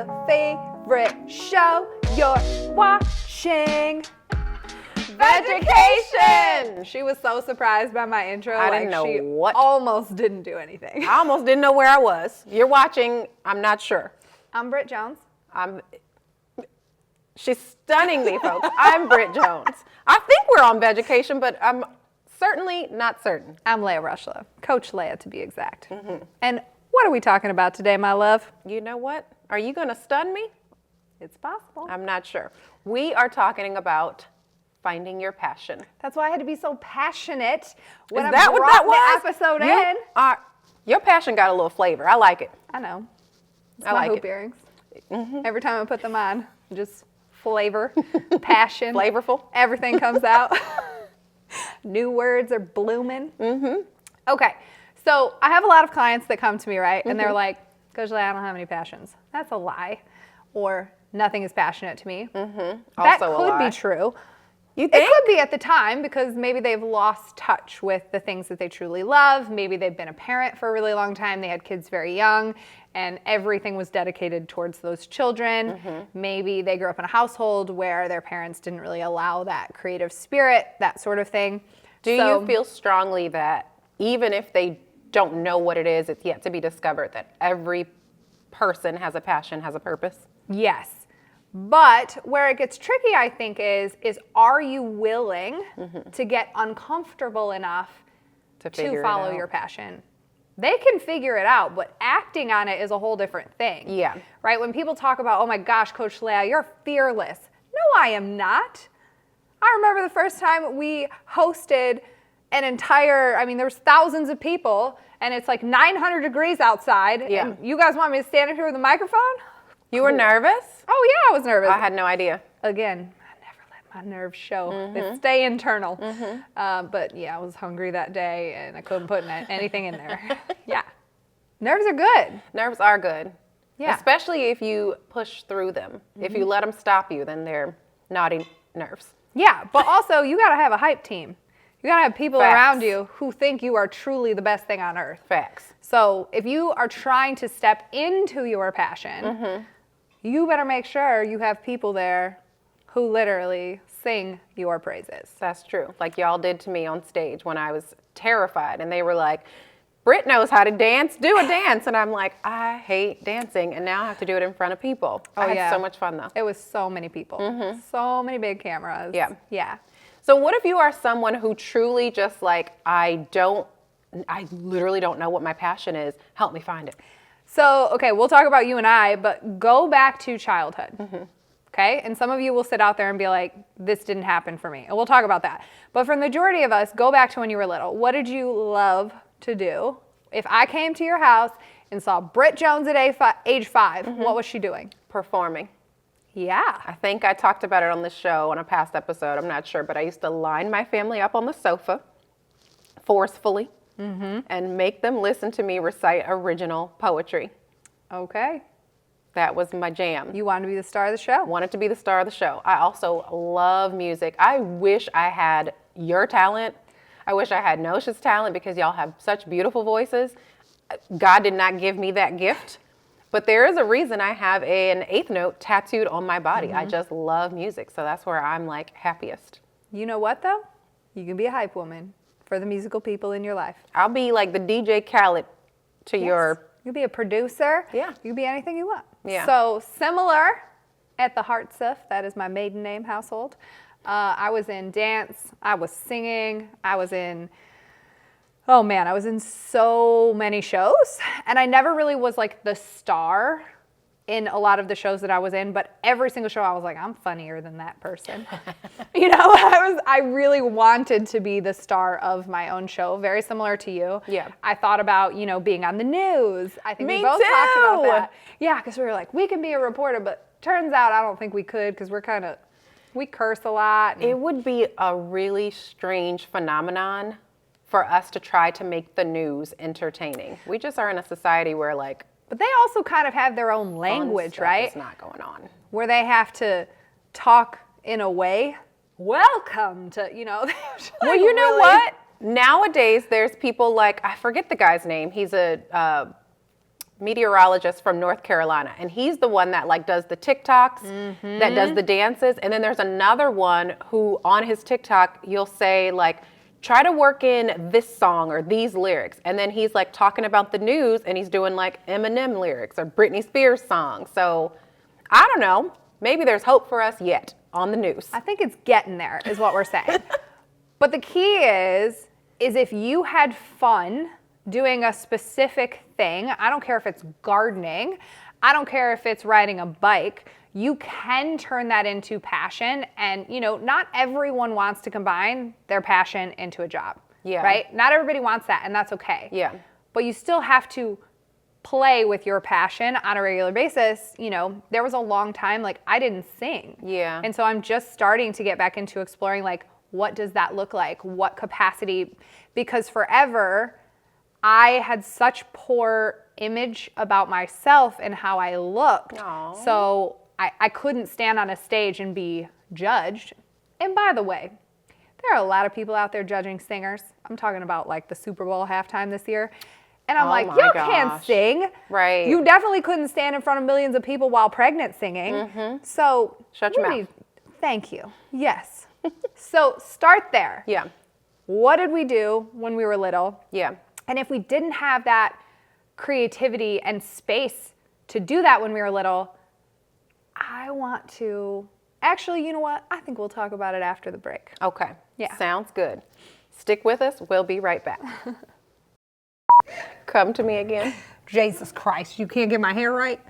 the favorite show you're watching. Vedgecation! She was so surprised by my intro. I didn't know she what. almost didn't do anything. I almost didn't know where I was. You're watching, I'm not sure. I'm Britt Jones. She's stunning me, folks. I'm Britt Jones. I think we're on Vedgecation, but I'm certainly not certain. I'm Leah Rushlow, Coach Leah to be exact. Mm-hmm. And what are we talking about today, my love? You know what? Are you going to stun me? It's possible. I'm not sure. We are talking about finding your passion. That's why I had to be so passionate when Is that what that was? the episode in. Your passion got a little flavor. I like it. I know. It's I my like hoop it. earrings. Mm-hmm. Every time I put them on, just flavor, passion. Flavorful. Everything comes out. New words are blooming. Mm-hmm. Okay, so I have a lot of clients that come to me, right? And they're like, Coach Leah, I don't have any passions. That's a lie. Or nothing is passionate to me. Mm-hmm. That could be true. You think? It could be at the time because maybe they've lost touch with the things that they truly love. Maybe they've been a parent for a really long time. They had kids very young and everything was dedicated towards those children. Mm-hmm. Maybe they grew up in a household where their parents didn't really allow that creative spirit, that sort of thing. Do you feel strongly that even if they don't know what it is, it's yet to be discovered that every person has a passion, has a purpose? Yes. But where it gets tricky, I think, is are you willing to get uncomfortable enough to follow your passion? They can figure it out, but acting on it is a whole different thing. Yeah. Right? When people talk about, oh my gosh, Coach Leah, you're fearless. No, I am not. I remember the first time we hosted an entire, there was thousands of people, and it's like 900 degrees outside. Yeah. And you guys want me to stand up here with a microphone? You were nervous? Oh yeah, I was nervous. I had no idea. Again, I never let my nerves show. They stay internal. But yeah, I was hungry that day and I couldn't put anything in there. Yeah. Nerves are good. Nerves are good. Yeah. Especially if you push through them. If you let them stop you, then they're naughty nerves. Yeah, but also you gotta have a hype team. You gotta have people around you who think you are truly the best thing on earth. Facts. So if you are trying to step into your passion, you better make sure you have people there who literally sing your praises. That's true. Like y'all did to me on stage when I was terrified. And they were like, Britt knows how to dance. Do a dance. And I'm like, I hate dancing. And now I have to do it in front of people. I had so much fun though. It was so many people. So many big cameras. Yeah. Yeah. So what if you are someone who truly just like, I literally don't know what my passion is. Help me find it. So, okay, we'll talk about you and I, but go back to childhood, okay? And some of you will sit out there and be like, this didn't happen for me. And we'll talk about that. But for the majority of us, go back to when you were little. What did you love to do? If I came to your house and saw Britt Jones at age 5, what was she doing? Performing. Yeah. I think I talked about it on this show on a past episode. I'm not sure, but I used to line my family up on the sofa forcefully. And make them listen to me recite original poetry. Okay. That was my jam. You wanted to be the star of the show. Wanted to be the star of the show. I also love music. I wish I had your talent. I wish I had Nosha's talent because y'all have such beautiful voices. God did not give me that gift. But there is a reason I have an 8th note tattooed on my body. I just love music. So that's where I'm like happiest. You know what though? You can be a hype woman for the musical people in your life. I'll be like the DJ Khaled to your... You'll be a producer. Yeah. You can be anything you want. Yeah. So similar at the Hartsuf, that is my maiden name household. I was in dance, I was singing, I was in so many shows. And I never really was like the star in a lot of the shows that I was in, but every single show I was like, I'm funnier than that person. I really wanted to be the star of my own show, very similar to you. Yeah. I thought about, being on the news. I think Me we both too. talked about that. Yeah, because we were like, we can be a reporter, but turns out I don't think we could because we curse a lot. It would be a really strange phenomenon for us to try to make the news entertaining. We just are in a society where but they also kind of have their own language, right? It's not going on. Where they have to talk in a way. Welcome to, Well, you know what? Nowadays, there's people like, I forget the guy's name. He's a meteorologist from North Carolina, and he's the one that like does the TikToks, that does the dances. And then there's another one who on his TikTok, you'll say like, try to work in this song or these lyrics. And then he's like talking about the news and he's doing like Eminem lyrics or Britney Spears songs. So I don't know, maybe there's hope for us yet on the news. I think it's getting there is what we're saying. But the key is if you had fun doing a specific thing, I don't care if it's gardening, I don't care if it's riding a bike, you can turn that into passion. And, you know, not everyone wants to combine their passion into a job, right? Not everybody wants that, and that's okay. Yeah. But you still have to play with your passion on a regular basis. You know, there was a long time, like, I didn't sing. Yeah. And so I'm just starting to get back into exploring, like, what does that look like? What capacity? Because forever, I had such poor image about myself and how I looked. Aww. So I couldn't stand on a stage and be judged. And by the way, there are a lot of people out there judging singers. I'm talking about like the Super Bowl halftime this year. And I'm like, y'all can't sing. Right. You definitely couldn't stand in front of millions of people while pregnant singing. So shut your mouth. Thank you. Yes. So start there. Yeah. What did we do when we were little? Yeah. And if we didn't have that creativity and space to do that when we were little, I want to, actually, you know what? I think we'll talk about it after the break. Okay. Yeah. Sounds good. Stick with us. We'll be right back. Come to me again. Jesus Christ, you can't get my hair right?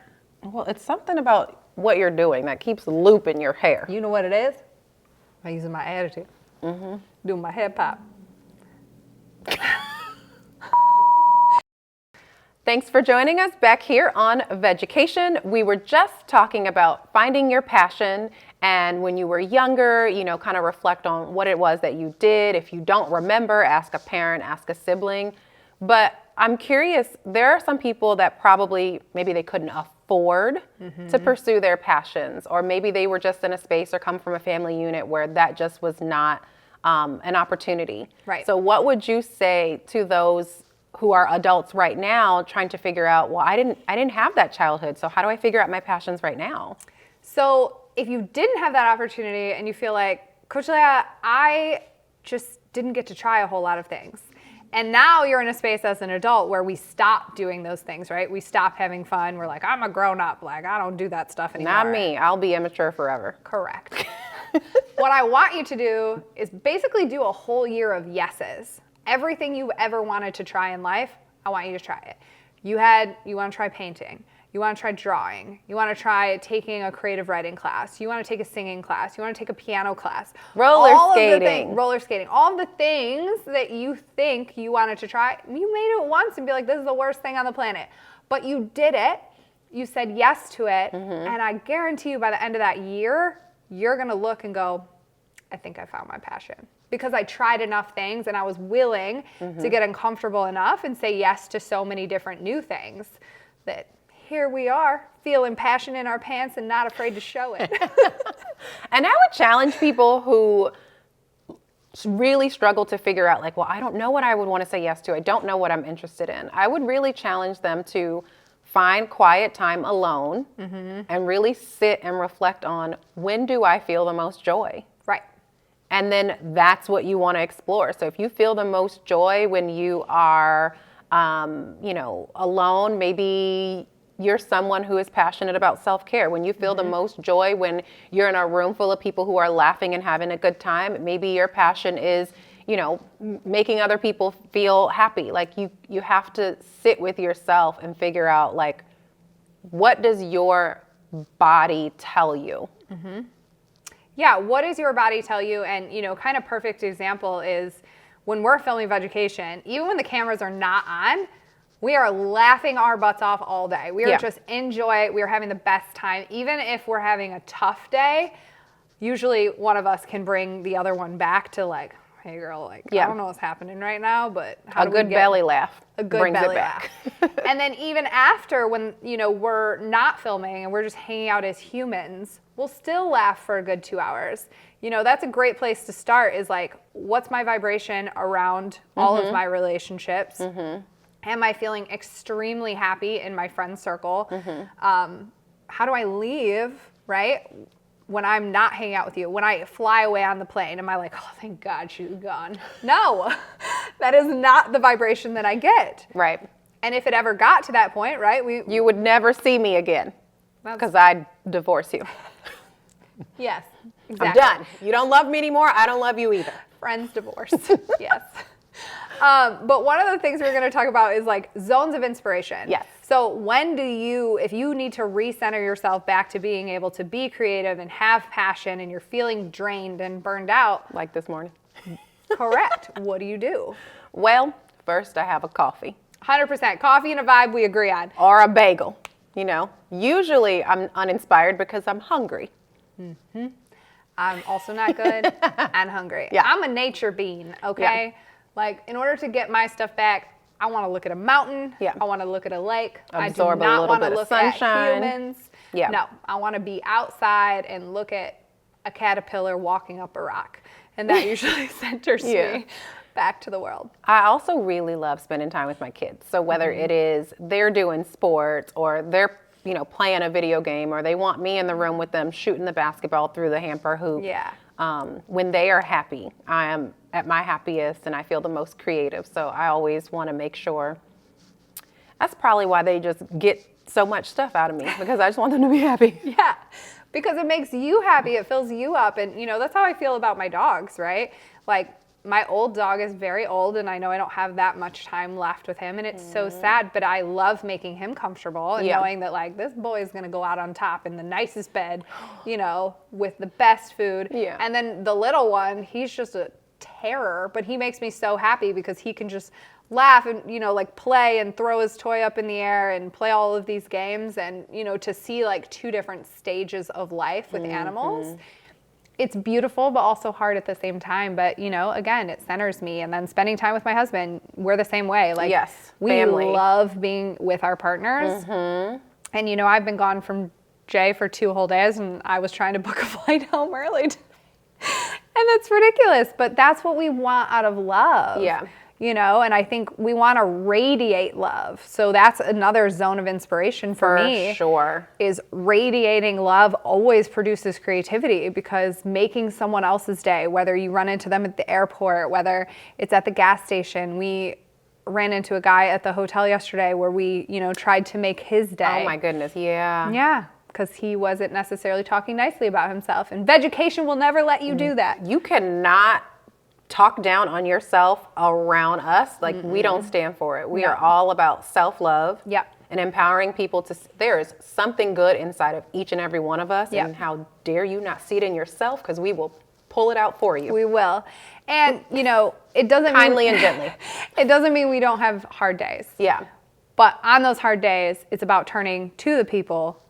Well, it's something about what you're doing that keeps looping your hair. You know what it is? I'm using my attitude. Doing my head pop. Thanks for joining us back here on Vedgecation. We were just talking about finding your passion, and when you were younger, you know, kind of reflect on what it was that you did. If you don't remember, ask a parent, ask a sibling. But I'm curious, there are some people that probably maybe they couldn't afford to pursue their passions, or maybe they were just in a space or come from a family unit where that just was not an opportunity. Right. So what would you say to those who are adults right now trying to figure out, well, I didn't have that childhood, so how do I figure out my passions right now? So if you didn't have that opportunity and you feel like, Coach Leah, I just didn't get to try a whole lot of things. And now you're in a space as an adult where we stop doing those things, right? We stop having fun. We're like, I'm a grown up. Like, I don't do that stuff anymore. Not me. I'll be immature forever. Correct. What I want you to do is basically do a whole year of yeses. Everything you've ever wanted to try in life, I want you to try it. You want to try painting. You want to try drawing. You want to try taking a creative writing class. You want to take a singing class. You want to take a piano class. Roller skating. Roller skating. All of the things that you think you wanted to try, you made it once and be like, this is the worst thing on the planet. But you did it. You said yes to it. And I guarantee you by the end of that year, you're going to look and go, I think I found my passion. Because I tried enough things and I was willing to get uncomfortable enough and say yes to so many different new things that here we are, feeling passion in our pants and not afraid to show it. And I would challenge people who really struggle to figure out, like, well, I don't know what I would want to say yes to. I don't know what I'm interested in. I would really challenge them to find quiet time alone and really sit and reflect on, when do I feel the most joy? Right. And then that's what you want to explore. So if you feel the most joy when you are, alone, maybe you're someone who is passionate about self-care. When you feel the most joy when you're in a room full of people who are laughing and having a good time, maybe your passion is, making other people feel happy. Like you have to sit with yourself and figure out, like, what does your body tell you? Yeah, what does your body tell you? And, kind of perfect example is when we're filming Vedgecation, even when the cameras are not on, we are laughing our butts off all day. We are just enjoy. We are having the best time. Even if we're having a tough day, usually one of us can bring the other one back to like, hey girl, like, I don't know what's happening right now, but how a good belly laugh. A good belly laugh. And then even after, when, we're not filming and we're just hanging out as humans, we'll still laugh for a good 2 hours. That's a great place to start, is like, what's my vibration around all of my relationships? Am I feeling extremely happy in my friend circle? How do I leave, right? When I'm not hanging out with you, when I fly away on the plane, am I like, oh, thank God she's gone? No, that is not the vibration that I get. Right. And if it ever got to that point, right? You would never see me again because I'd divorce you. Yes, exactly. I'm done. You don't love me anymore. I don't love you either. Friends divorce. Yes. But one of the things we're going to talk about is like zones of inspiration. Yes. So when do you, if you need to recenter yourself back to being able to be creative and have passion and you're feeling drained and burned out. Like this morning. Correct. What do you do? Well, first I have a coffee. 100%. Coffee and a vibe we agree on. Or a bagel, you know. Usually I'm uninspired because I'm hungry. I'm also not good and hungry. Yeah. I'm a nature being, okay? Yeah. Like, in order to get my stuff back, I want to look at a mountain. Yeah. I want to look at a lake. Absorb I do a not little want to bit of look at sunshine. humans. Yeah. No, I want to be outside and look at a caterpillar walking up a rock. And that usually centers me back to the world. I also really love spending time with my kids. So whether it is they're doing sports or they're, you know, playing a video game or they want me in the room with them shooting the basketball through the hamper hoop. Yeah. When they are happy, I am at my happiest and I feel the most creative. So I always want to make sure. That's probably why they just get so much stuff out of me, because I just want them to be happy. Yeah, because it makes you happy. It fills you up. And, you know, that's how I feel about my dogs, right? Like, my old dog is very old, and I know I don't have that much time left with him, and it's so sad, but I love making him comfortable and knowing that, like, this boy is going to go out on top in the nicest bed, you know, with the best food. Yeah. And then the little one, he's just a terror, but he makes me so happy because he can just laugh and, you know, like play and throw his toy up in the air and play all of these games. And, you know, to see like two different stages of life with animals, it's beautiful, but also hard at the same time. But, you know, again, it centers me. And then spending time with my husband, we're the same way. Like, we family. love being with our partners. And, you know, I've been gone from Jay for 2 whole days, and I was trying to book a flight home early today. And that's ridiculous, but that's what we want out of love. Yeah. You know, and I think we want to radiate love. So that's another zone of inspiration for me. For sure. Is radiating love always produces creativity, because making someone else's day, whether you run into them at the airport, whether it's at the gas station. We ran into a guy at the hotel yesterday where we, you know, tried to make his day. Oh my goodness, yeah. Yeah, because he wasn't necessarily talking nicely about himself. And Vedgecation will never let you do that. You cannot talk down on yourself around us. Like, we don't stand for it. We are all about self-love. Yep. And empowering people to, there is something good inside of each and every one of us. Yep. And how dare you not see it in yourself, because we will pull it out for you. We will. And, you know, it doesn't Kindly mean, and gently. It doesn't mean we don't have hard days. Yeah. But on those hard days, it's about turning to the people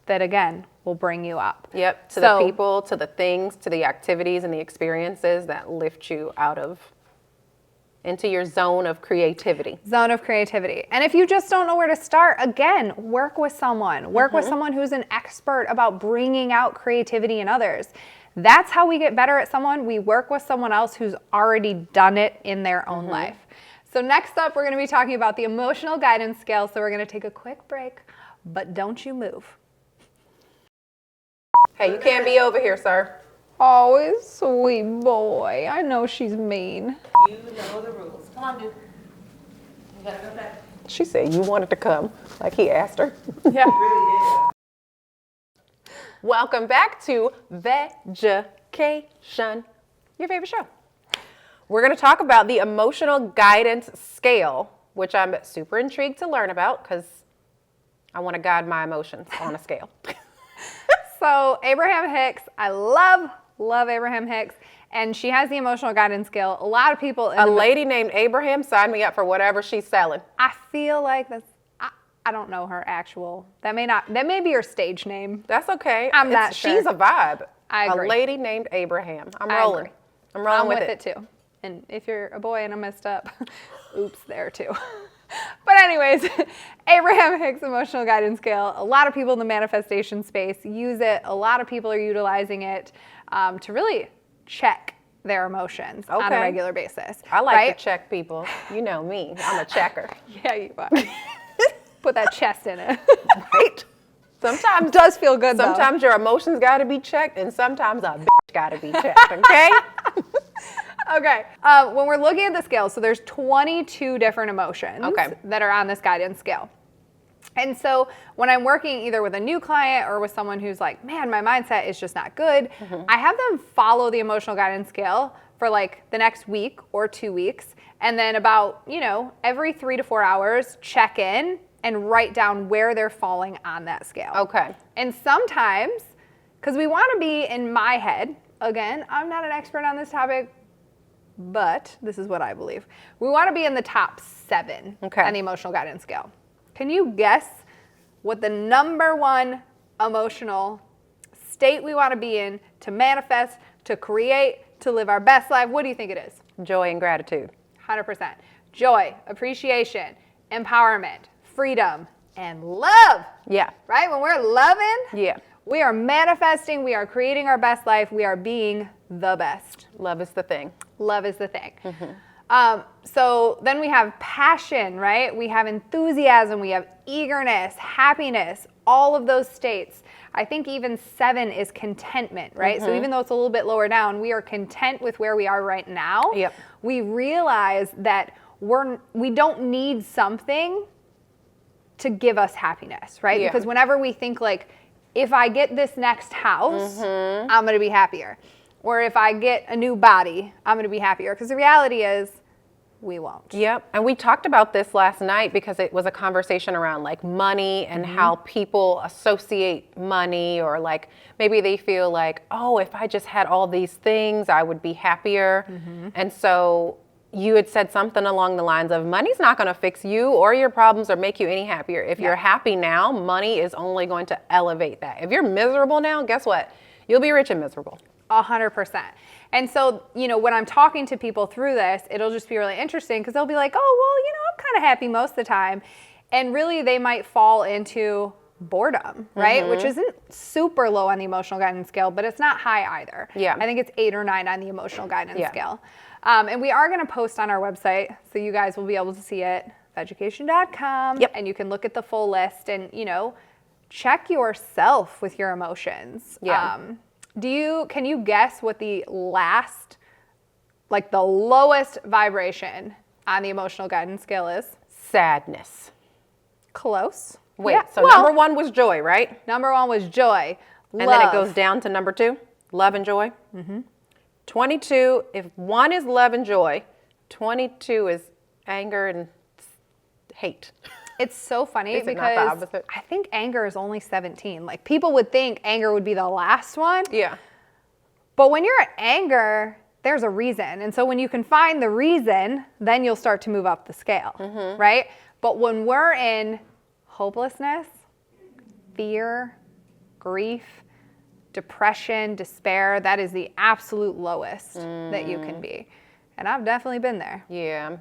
that, again, will bring you up. Yep. To the people, to the things, to the activities and the experiences that lift you out of, into your zone of creativity. Zone of creativity. And if you just don't know where to start, again, work with someone. Work with someone who's an expert about bringing out creativity in others. That's how we get better at someone. We work with someone else who's already done it in their own life. So next up, we're going to be talking about the emotional guidance scale. So we're going to take a quick break, but don't you move. Hey, you can't be over here, sir. Oh, sweet boy. I know she's mean. You know the rules. Come on, dude. You gotta go back. She said you wanted to come, like he asked her. Yeah. Really did. Welcome back to Vedgecation, your favorite show. We're going to talk about the emotional guidance scale, which I'm super intrigued to learn about, because I want to guide my emotions on a scale. So Abraham Hicks, I love Abraham Hicks, and she has the emotional guidance scale. A lot of people. A lady named Abraham, sign me up for whatever she's selling. I feel like that's. I don't know her actual. That may be her stage name. That's okay. I'm not sure. She's a vibe. I agree. A lady named Abraham. I'm I rolling. agree. I'm rolling I'm with with it. it too. And if you're a boy and I messed up, oops, there too. But anyways, Abraham Hicks emotional guidance scale. A lot of people in the manifestation space use it. A lot of people are utilizing it to really check their emotions on a Okay. regular basis. I like right? to check people. You know me. I'm a checker. Yeah, you are. Put that chest in it. Right? Sometimes It does feel good though. Sometimes your emotions got to be checked, and sometimes a bitch got to be checked. Okay? Okay. When we're looking at the scale, so there's 22 different emotions Okay. that are on this guidance scale. And so when I'm working either with a new client or with someone who's like, man, my mindset is just not good, I have them follow the emotional guidance scale for like the next week or 2 weeks. And then about, every 3 to 4 hours, check in and write down where they're falling on that scale. Okay. And sometimes, because we want to be in my head, again, I'm not an expert on this topic, but this is what I believe. We want to be in the top 7 on the emotional guidance scale. Can you guess what the number 1 emotional state we want to be in to manifest, to create, to live our best life? What do you think it is? Joy and gratitude. 100%. Joy, appreciation, empowerment, freedom, and love. Yeah. Right? When we're loving, Yeah. we are manifesting, we are creating our best life, we are being the best. Love is the thing. Love is the thing. So then we have passion, right? We have enthusiasm, we have eagerness, happiness, all of those states. I think even 7 is contentment, right? So even though it's a little bit lower down, we are content with where we are right now. Yep. We realize that we don't need something to give us happiness, right? Yeah. Because whenever we think like, if I get this next house, I'm going to be happier. Or if I get a new body, I'm going to be happier. Because the reality is, we won't. Yep. And we talked about this last night because it was a conversation around like money and how people associate money, or like maybe they feel like, oh, if I just had all these things, I would be happier. And so you had said something along the lines of money's not going to fix you or your problems or make you any happier. If you're happy now, money is only going to elevate that. If you're miserable now, guess what? You'll be rich and miserable. 100%. And so, when I'm talking to people through this, it'll just be really interesting because they'll be like, oh, well, I'm kind of happy most of the time. And really they might fall into boredom, right? Which isn't super low on the emotional guidance scale, but it's not high either. Yeah. I think it's 8 or 9 on the emotional guidance scale. And we are going to post on our website, so you guys will be able to see it, Vedgecation.com. Yep. And you can look at the full list and, check yourself with your emotions. Yeah. Can you guess what the last, like the lowest vibration on the emotional guidance scale is? Sadness. Close. Wait, Yeah, so well, number 1 was joy, right? number 1 was joy. And then it goes down to number 2, love and joy. 22, if 1 is love and joy, 22 is anger and hate. It's so funny Is it not the because opposite? I think anger is only 17. Like people would think anger would be the last one. Yeah. But when you're at anger, there's a reason. And so when you can find the reason, then you'll start to move up the scale, right? But when we're in hopelessness, fear, grief, depression, despair, that is the absolute lowest that you can be. And I've definitely been there. Yeah.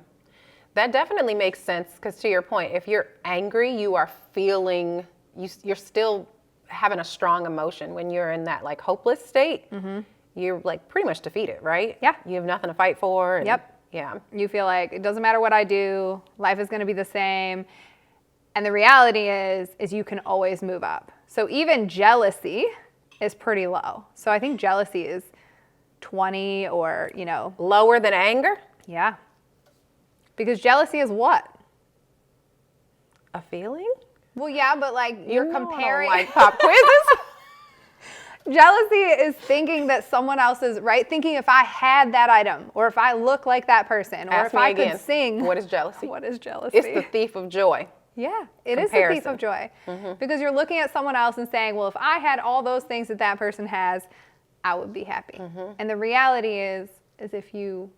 That definitely makes sense because to your point, if you're angry, you are feeling, you're still having a strong emotion. When you're in that like hopeless state, you're like pretty much defeated, right? Yeah. You have nothing to fight for. And, Yep. Yeah. You feel like it doesn't matter what I do, life is going to be the same. And the reality is you can always move up. So even jealousy is pretty low. So I think jealousy is 20 or, Lower than anger? yeah. Because jealousy is what? A feeling? Well, yeah, but like you're You know I don't comparing. like pop quizzes. Jealousy is thinking that someone else is right. Thinking if I had that item, or if I look like that person, or Ask if me I again. could sing. What is jealousy? What is jealousy? It's the thief of joy. Yeah, it is the thief of joy. Because you're looking at someone else and saying, well, if I had all those things that that person has, I would be happy. And the reality is if you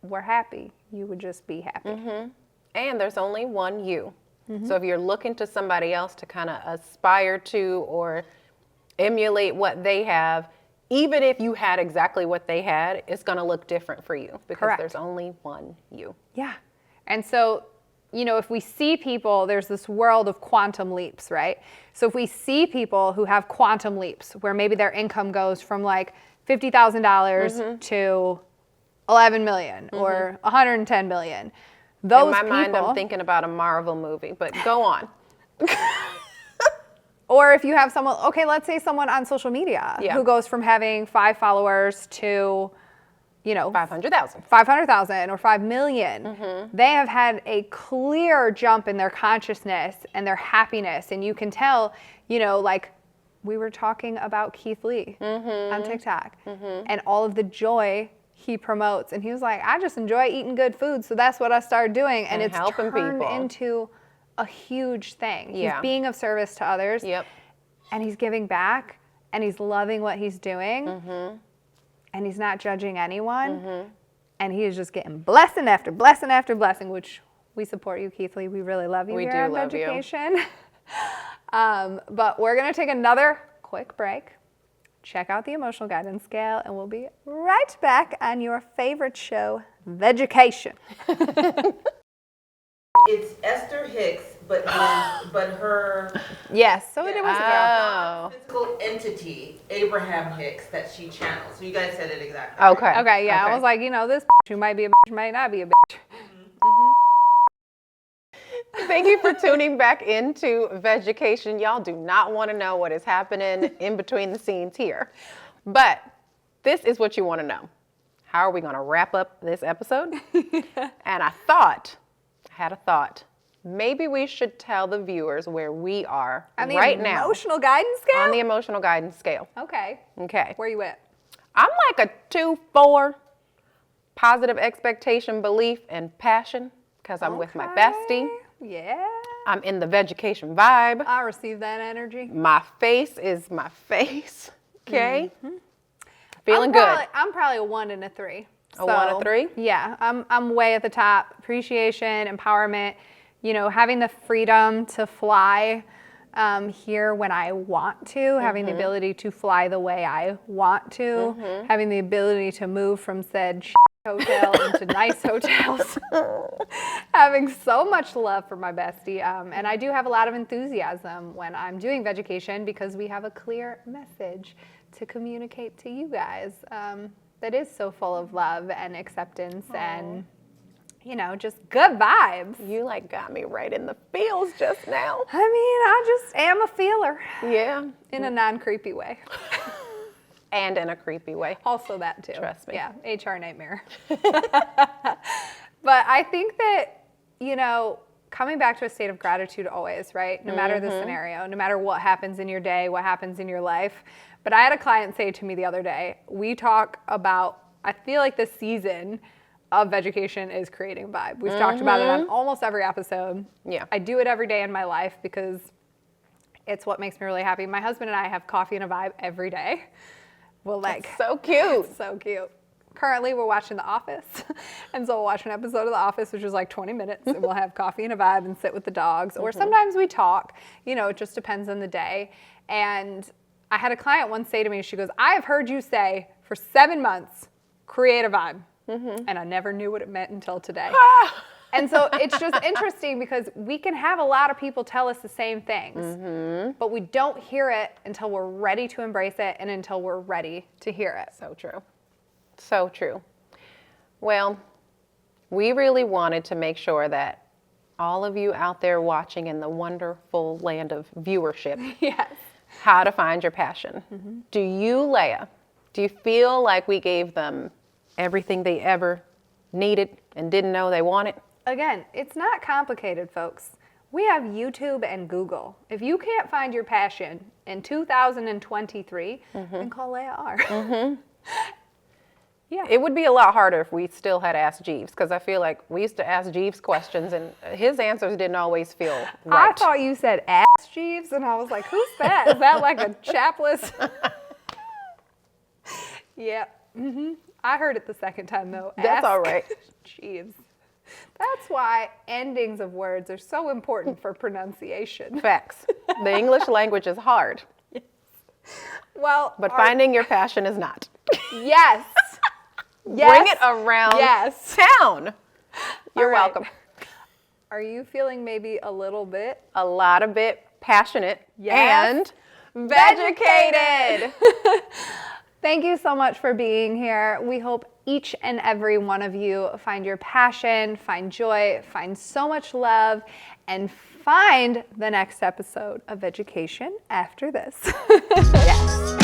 were happy, you would just be happy. And there's only one you. So if you're looking to somebody else to kind of aspire to or emulate what they have, even if you had exactly what they had, it's going to look different for you because Correct. there's only one you. Yeah. And so, if we see people, there's this world of quantum leaps, right? So if we see people who have quantum leaps where maybe their income goes from like $50,000 to 11 million or 110 million. Those In my mind, people, I'm thinking about a Marvel movie, but go on. or if you have someone, okay, let's say someone on social media who goes from having 5 followers to, 500,000. 500,000 or 5 million. They have had a clear jump in their consciousness and their happiness. And you can tell, like we were talking about Keith Lee on TikTok and all of the joy he promotes. And he was like, I just enjoy eating good food. So that's what I started doing. And it's helping turned people into a huge thing. Yeah. He's being of service to others. Yep. And he's giving back and he's loving what he's doing. And he's not judging anyone. And he is just getting blessing after blessing after blessing, which we support you, Keith Lee. We really love you We here do at love you. Vedgecation. But we're going to take another quick break, check out the emotional guidance scale, and we'll be right back on your favorite show, Vedgecation. It's Esther Hicks, but her Yes, so it was a girl. physical entity, Abraham Hicks, that she channels. So you guys said it exactly. Okay. Okay, yeah, I was like, this who might be a bitch, might not be a bitch. Thank you for tuning back into Vedgecation. Y'all do not want to know what is happening in between the scenes here. But this is what you want to know. How are we going to wrap up this episode? And I had a thought. Maybe we should tell the viewers where we are right now. On the emotional guidance scale? On the emotional guidance scale. Okay. Okay. Where you at? I'm like a 2-4, positive expectation, belief, and passion, because I'm with my bestie. Yeah. I'm in the Vedgecation vibe. I receive that energy. My face is my face. Okay? Feeling good. I'm probably a 1 and a 3. A 1 and a 3? Yeah, I'm way at the top. Appreciation, empowerment, having the freedom to fly here when I want to, having the ability to fly the way I want to, having the ability to move from said hotel into nice hotels, having so much love for my bestie. And I do have a lot of enthusiasm when I'm doing Vedgecation because we have a clear message to communicate to you guys that is so full of love and acceptance and, just good vibes. You got me right in the feels just now. I mean, I just am a feeler. Yeah. In a non-creepy way. And in a creepy way. Also that too. Trust me. Yeah, HR nightmare. But I think that, coming back to a state of gratitude always, right? No matter the scenario, no matter what happens in your day, what happens in your life. But I had a client say to me the other day, we talk about, I feel like this season of Vedgecation is creating vibe. We've talked about it on almost every episode. Yeah. I do it every day in my life because it's what makes me really happy. My husband and I have coffee and a vibe every day. Well, That's so cute. So cute. Currently, we're watching The Office. And so we'll watch an episode of The Office, which is like 20 minutes, and we'll have coffee and a vibe and sit with the dogs. Or sometimes we talk. It just depends on the day. And I had a client once say to me, she goes, I have heard you say for 7 months, create a vibe. And I never knew what it meant until today. And so it's just interesting because we can have a lot of people tell us the same things, but we don't hear it until we're ready to embrace it and until we're ready to hear it. So true. So true. Well, we really wanted to make sure that all of you out there watching in the wonderful land of viewership, Yes. how to find your passion. Do you, Leah, do you feel like we gave them everything they ever needed and didn't know they wanted? Again, it's not complicated, folks. We have YouTube and Google. If you can't find your passion in 2023, then call Leah R. Yeah. It would be a lot harder if we still had asked Jeeves, because I feel like we used to ask Jeeves questions and his answers didn't always feel right. I thought you said ass Jeeves, and I was like, who's that? Is that like a chapless? Yeah. I heard it the second time, though. That's all right. Jeeves. That's why endings of words are so important for pronunciation. Facts. The English language is hard. Well, But finding your passion is not. Yes. Bring it around town. You're right. welcome. Are you feeling maybe a little bit? A lot of it passionate Yes. and Vedgecated. Thank you so much for being here. We hope each and every one of you find your passion, find joy, find so much love, and find the next episode of Vedgecation after this. Yes.